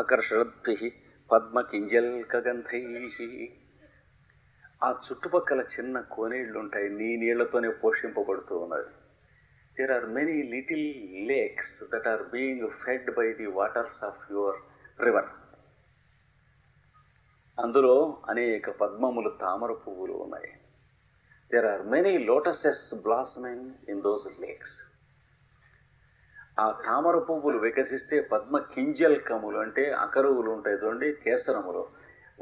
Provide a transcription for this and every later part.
ఆకర్షద్భిః పద్మకింజల్కగంధైః. ఆ చుట్టుపక్కల చిన్న కోనేళ్లుంటాయి, నీ నీళ్లతోనే పోషింపబడుతూ ఉన్నది. There are many little lakes that are being fed by the waters of your river. అందులో అనేక పద్మములు, తామర పువ్వులు ఉన్నాయి. There are many lotuses blossoming in those lakes. ఆ తామర పువ్వులు వికసిస్తే పద్మ కింజల్కములు అంటే అకరువులు ఉంటాయి చూడండి, కేసరములు,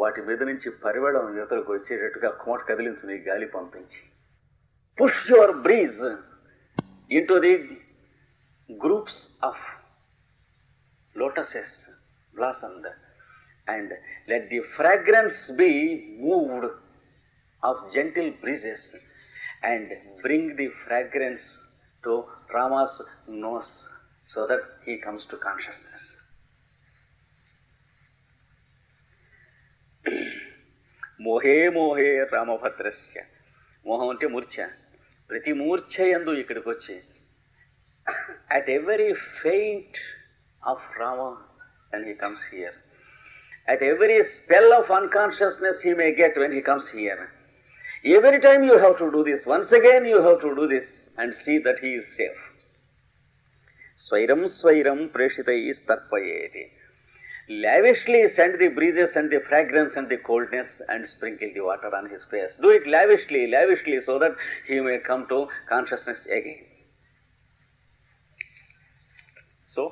వాటి మీద నుంచి పరిమళం యువతలకు వచ్చేటట్టుగా కోట కదిలించు నీ గాలి పంపించి. Push your breeze into the groups of lotuses blossomed, and let the fragrance be moved of gentle breezes, and bring the fragrance to Rama's nose so that he comes to consciousness. మోహే మోహే రామభద్రస్య. మోహం అంటే మూర్ఛ. ప్రతి మూర్ఛయందు ఇక్కడికి వచ్చి at every faint of Rama when he comes here, at every spell of unconsciousness he may get when he comes here, every time you have to do this, once again you have to do this and see that he is safe. Swairam swairam preshitai starpayeti. Lavishly send the breezes and the fragrance and the coldness and sprinkle the water on his face. Do it lavishly, lavishly, so that he may come to consciousness again. So,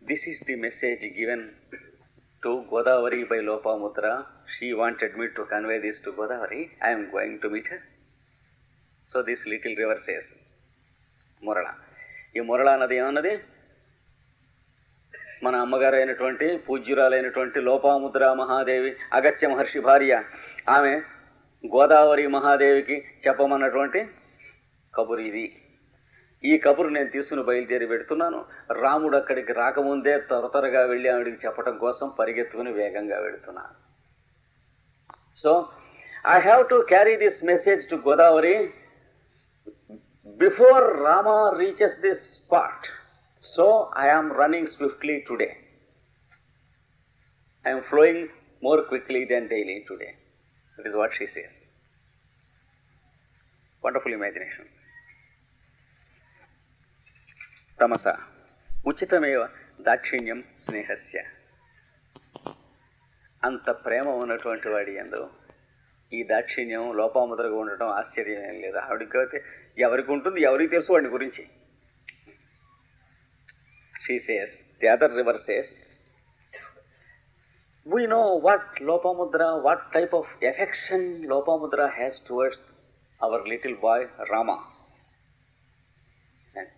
this is the message given to Godavari by Lopamutra. She wanted me to convey this to Godavari. I am going to meet her. So this little river says, Morala. ఈ మొరళ నది ఏమన్నది? మన అమ్మగారు అయినటువంటి పూజ్యురాలైనటువంటి లోపాముద్ర మహాదేవి, అగస్త్య మహర్షి భార్య, ఆమె గోదావరి మహాదేవికి చెప్పమన్నటువంటి కబురు ఇది. ఈ కబురు నేను తీసుకుని బయలుదేరి పెడుతున్నాను. రాముడు అక్కడికి రాకముందే త్వరగా వెళ్ళి ఆవిడికి చెప్పడం కోసం పరిగెత్తుకుని వేగంగా వెళుతున్నాను. So I have to carry this message to Godavari before Rama reaches this spot. So I am running swiftly today. I am flowing more quickly than daily today. That is what she says. Wonderful imagination. Tamasa uchitameva dakshinyam snehasya. అంత ప్రేమ ఉన్నటువంటి వాడి యందు ఈ దాక్షిణ్యం లోపాముద్రగా ఉండటం ఆశ్చర్యం ఏం లేదు. ఆవిడికి ఎవరికి ఉంటుంది, ఎవరికి తెలుసు వాడి గురించి. She says, the other river says, we know what Lopamudra, what type of affection Lopamudra has towards our little boy Rama. And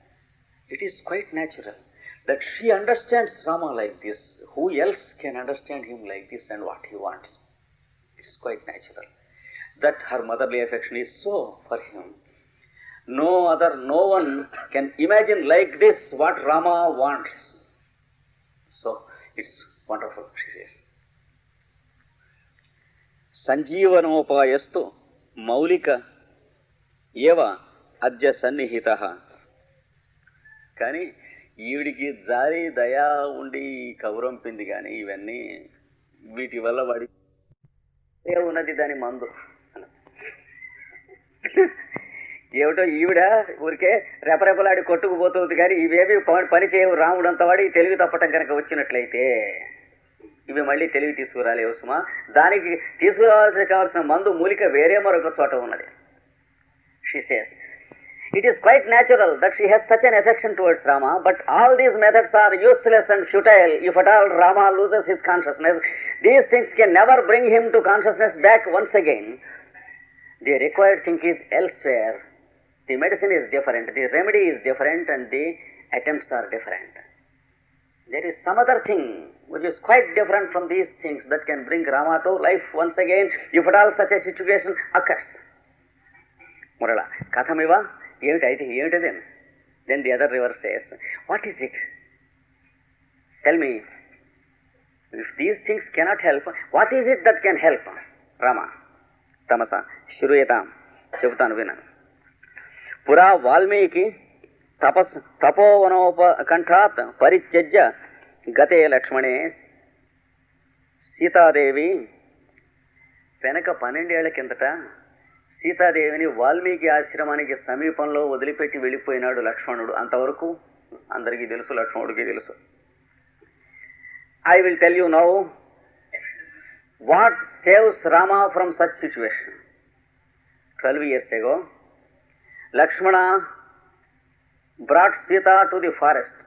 it is quite natural that she understands Rama like this. Who else can understand him like this and what he wants? It is quite natural that her motherly affection is so for him. No one can imagine like this what Rama wants. So it's wonderful, she says. Sanjeevanopayastu maulika eva adya sannihitaha. కానీ ఈవిడికి జారి దయా ఉండి కౌరంపింది. కానీ ఇవన్నీ వీటి వల్ల వాడి ఉన్నది దాని మందు. ఏమిటో ఈవిడ ఊరికే రెపరెపలాడి కొట్టుకుపోతుంది. కానీ ఇవేవి పని చేయవు. రాముడు అంతవాడి తెలివి తప్పటం కనుక వచ్చినట్లయితే ఇవి మళ్ళీ తెలివి తీసుకురాలేవు సుమా. దానికి తీసుకురావాల్సి కావాల్సిన మందు మూలిక వేరే మరొక చోట ఉన్నది. She says, it is quite natural that she has such an affection towards Rama, but all these methods are useless and futile if at all Rama loses his consciousness. These things can never bring him to consciousness back once again. The required thing is elsewhere. The medicine is different, the remedy is different, and the attempts are different. There is some other thing which is quite different from these things that can bring Rama to life once again if at all such a situation occurs. Murala, Kathamiva, ఏమిటది? Then the other river says, what is it? Tell me, if these things cannot help, what is it that can help Rama? Tamasa, Shuruyataam, చెబుతాను వినను. పురా వాల్మీకి తపోవనోపకంఠాత్ పరిత్యజ్య గతే లక్ష్మణే సీతాదేవి వెనక 12 ఏళ్ల కిందట సీతాదేవిని వాల్మీకి ఆశ్రమానికి సమీపంలో వదిలిపెట్టి వెళ్ళిపోయినాడు లక్ష్మణుడు. అంతవరకు అందరికీ తెలుసు, లక్ష్మణుడికి తెలుసు. I will tell you now what saves Rama from such situation. 12 years ago, Lakshmana brought Sita to the forests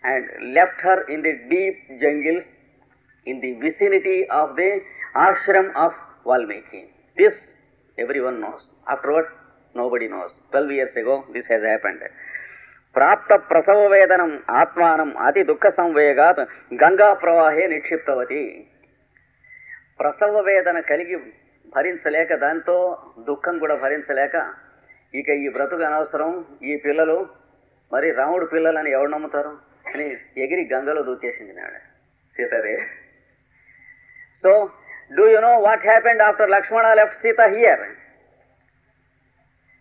and left her in the deep jungles in the vicinity of the ashram of Valmiki. This everyone knows. Afterward, nobody knows. 12 years ago, this has happened. ప్రాప్త ప్రసవ వేదనం ఆత్మానం అతి దుఃఖ సంవేగాత్ గంగా ప్రవాహే నిక్షిప్తవతి. ప్రసవ వేదన కలిగి భరించలేక, దాంతో దుఃఖం కూడా భరించలేక, ఇక ఈ బ్రతుకు అనవసరం, ఈ పిల్లలు మరి రాముడు పిల్లలని ఎవరు నమ్ముతారు అని ఎగిరి గంగలో దూకేసింది నాడు Sitadevi. So do you know what happened after Lakshmana left Sita here?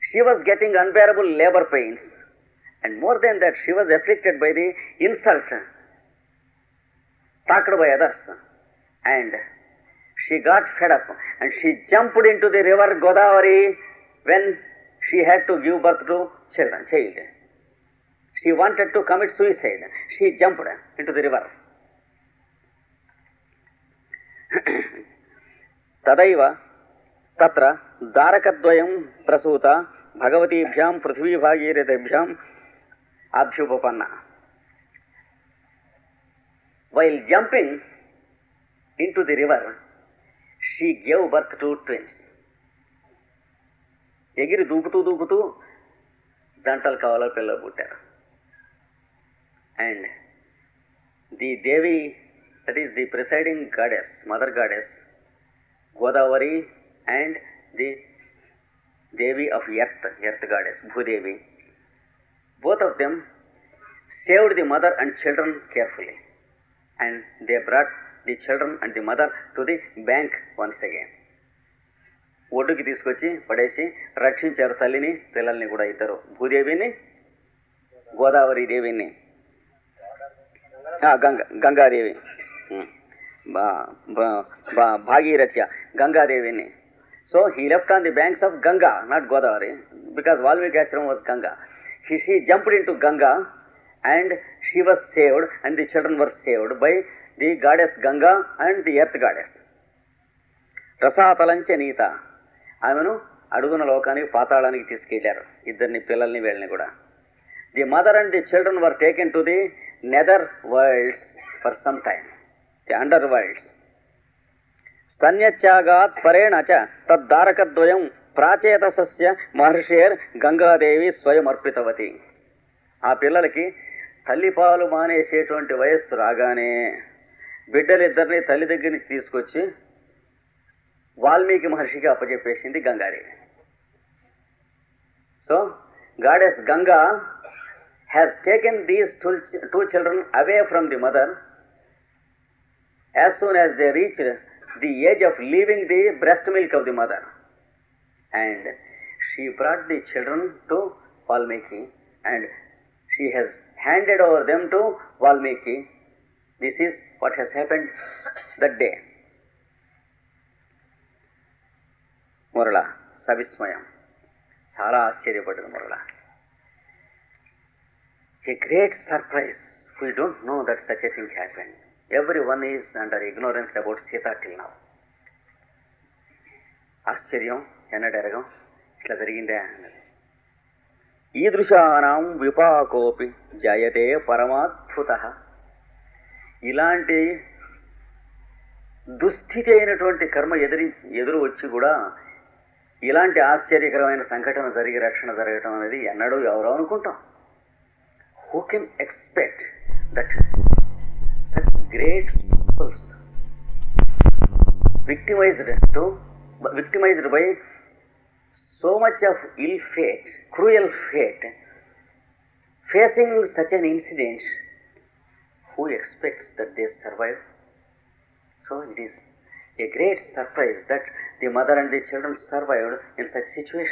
She was getting unbearable labour pains, and more than that, she was afflicted by the insult talked by others, and she got fed up and she jumped into the river Godavari when she had to give birth to child. She wanted to commit suicide. She jumped into the river. తదైవ తత్ర దారకద్వయం ప్రసూత భగవతీభ్యాం పృథ్వీభాగీరథిభ్యాం అభ్యుపపన్న. While jumping into the river, she gave birth to twins. ఎగిరి దూకుతూ దూకుతూ జంటలు కావాల పిల్లలు పుట్టారు. And the Devi, that is the presiding goddess, mother goddess, Godavari, and the Devi of earth goddess, Bhudevi, both of them saved the mother and children carefully, and they brought the children and the mother to the bank once again. ఒడ్డుకి తీసుకొచ్చి పడేసి రక్షించారు తల్లిని పిల్లల్ని కూడా. ఇద్దరు, భూదేవిని గోదావరి దేవిని, గంగాదేవి, భాగీరథ్య గంగాదేవిని. So he left on the banks of Ganga, not Godavari, because Valmiki ashram was Ganga. She jumped into Ganga and she was saved, and the children were saved by the goddess Ganga and the earth goddess. రసాతలంచ నీత, ఆమెను అడుగున లోకానికి పాతాళానికి తీసుకెళ్లారు ఇద్దరిని, పిల్లల్ని వీళ్ళని కూడా. The mother and the children were taken to the nether worlds for some time, the under worlds. స్తన్యత్యాగాత్ పరేణ చ తద్దారకద్వయం ప్రాచేతసస్య మహర్షేర్ గంగాదేవి స్వయం అర్పితవతి. ఆ పిల్లలకి తల్లిపాలు మానేసేటువంటి వయస్సు రాగానే బిడ్డలిద్దరిని తల్లి దగ్గర నుంచి తీసుకొచ్చి వాల్మీకి మహర్షికి అప్పచెప్పేసింది Gangadevi. So goddess Ganga has taken these two children away from the mother as soon as they reached the age of leaving the breast milk of the mother, and she brought the children to Valmiki and she has handed over them to Valmiki. This is what has happened that day. Murali సవిస్మయం, చాలా ఆశ్చర్యపడ్డది Murali. A great surprise. We don't know that such a thing happened. Everyone is under ignorance about Sita till now. ఆశ్చర్యం, ఎన్నడెరగం, ఇట్లా జరిగిందే అన్నది. ఈదృశానాం విపాకోపి జయతే పరమాద్భుతః. ఇలాంటి దుస్థితి అయినటువంటి కర్మ ఎదురు వచ్చి కూడా ఇలాంటి ఆశ్చర్యకరమైన సంఘటన జరిగి రక్షణ జరగటం అనేది ఎన్నడూ ఎవరో అనుకుంటాం. Who can expect that such great souls victimized by so much of ill fate, cruel fate, facing such an incident, who expects that they survive? So it is a great surprise that the mother and the children survived in such situation.